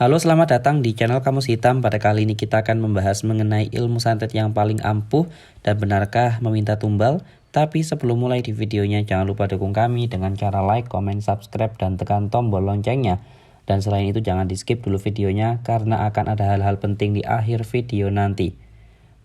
Halo, selamat datang di channel Kamus Hitam. Pada kali ini kita akan membahas mengenai ilmu santet yang paling ampuh dan benarkah meminta tumbal. Tapi sebelum mulai di videonya, jangan lupa dukung kami dengan cara like, comment, subscribe, dan tekan tombol loncengnya. Dan selain itu jangan di skip dulu videonya karena akan ada hal-hal penting di akhir video nanti.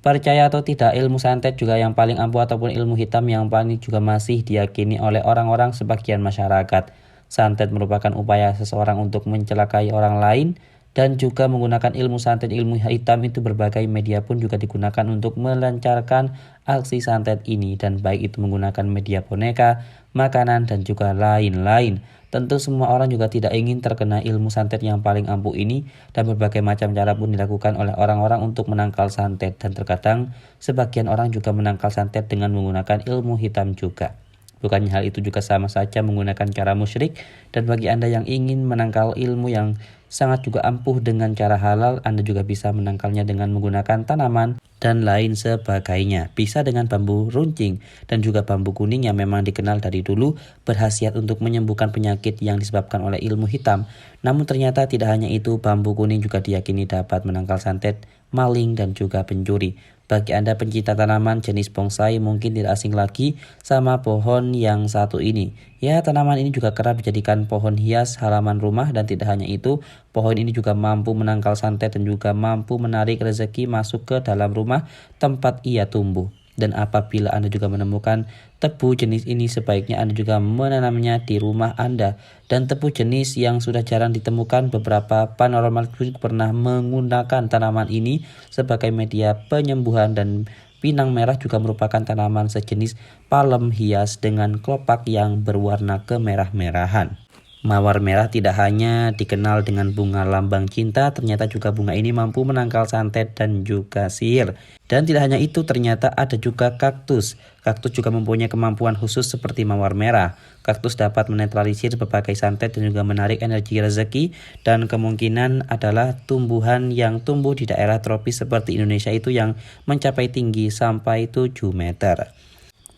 Percaya atau tidak, ilmu santet juga yang paling ampuh ataupun ilmu hitam yang paling juga masih diyakini oleh orang-orang sebagian masyarakat. Santet merupakan upaya seseorang untuk mencelakai orang lain, dan juga menggunakan ilmu santet ilmu hitam itu berbagai media pun juga digunakan untuk melancarkan aksi santet ini, dan baik itu menggunakan media boneka, makanan, dan juga lain-lain. Tentu semua orang juga tidak ingin terkena ilmu santet yang paling ampuh ini, dan berbagai macam cara pun dilakukan oleh orang-orang untuk menangkal santet, dan terkadang sebagian orang juga menangkal santet dengan menggunakan ilmu hitam juga. Bukannya hal itu juga sama saja menggunakan cara musyrik, dan bagi Anda yang ingin menangkal ilmu yang sangat juga ampuh dengan cara halal, Anda juga bisa menangkalnya dengan menggunakan tanaman dan lain sebagainya. Bisa dengan bambu runcing dan juga bambu kuning yang memang dikenal dari dulu berkhasiat untuk menyembuhkan penyakit yang disebabkan oleh ilmu hitam. Namun ternyata tidak hanya itu, bambu kuning juga diyakini dapat menangkal santet, maling, dan juga pencuri. Bagi Anda pencinta tanaman jenis bonsai, mungkin tidak asing lagi sama pohon yang satu ini. Ya, tanaman ini juga kerap dijadikan pohon hias halaman rumah, dan tidak hanya itu, pohon ini juga mampu menangkal santet dan juga mampu menarik rezeki masuk ke dalam rumah tempat ia tumbuh. Dan apabila Anda juga menemukan tebu jenis ini, sebaiknya Anda juga menanamnya di rumah Anda. Dan tebu jenis yang sudah jarang ditemukan, beberapa paranormal pernah menggunakan tanaman ini sebagai media penyembuhan. Dan pinang merah juga merupakan tanaman sejenis palem hias dengan kelopak yang berwarna kemerah-merahan. Mawar merah tidak hanya dikenal dengan bunga lambang cinta, ternyata juga bunga ini mampu menangkal santet dan juga sihir. Dan tidak hanya itu, ternyata ada juga kaktus. Kaktus juga mempunyai kemampuan khusus seperti mawar merah. Kaktus dapat menetralisir berbagai santet dan juga menarik energi rezeki, dan kemungkinan adalah tumbuhan yang tumbuh di daerah tropis seperti Indonesia itu yang mencapai tinggi sampai 7 meter.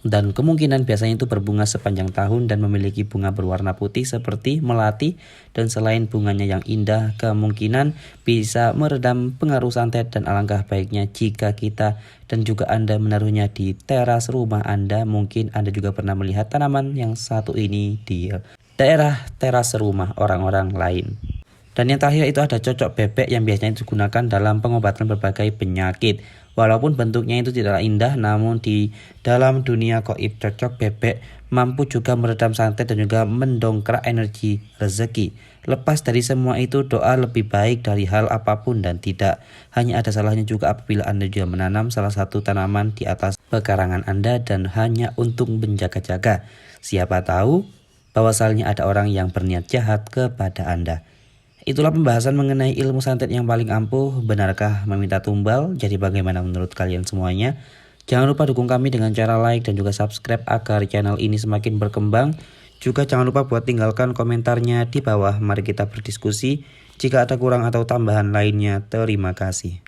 Dan kemungkinan biasanya itu berbunga sepanjang tahun dan memiliki bunga berwarna putih seperti melati. Dan selain bunganya yang indah, kemungkinan bisa meredam pengaruh santet, dan alangkah baiknya jika kita dan juga Anda menaruhnya di teras rumah Anda. Mungkin Anda juga pernah melihat tanaman yang satu ini di daerah teras rumah orang-orang lain. Dan yang terakhir itu ada cocok bebek yang biasanya digunakan dalam pengobatan berbagai penyakit. Walaupun bentuknya itu tidak indah, namun di dalam dunia gaib cocok bebek mampu juga meredam santet dan juga mendongkrak energi rezeki. Lepas dari semua itu, doa lebih baik dari hal apapun, dan tidak hanya ada salahnya juga apabila Anda juga menanam salah satu tanaman di atas pekarangan Anda dan hanya untuk menjaga-jaga. Siapa tahu bahwasannya ada orang yang berniat jahat kepada Anda. Itulah pembahasan mengenai ilmu santet yang paling ampuh. Benarkah meminta tumbal? Jadi bagaimana menurut kalian semuanya? Jangan lupa dukung kami dengan cara like dan juga subscribe agar channel ini semakin berkembang. Juga jangan lupa buat tinggalkan komentarnya di bawah. Mari kita berdiskusi. Jika ada kurang atau tambahan lainnya, terima kasih.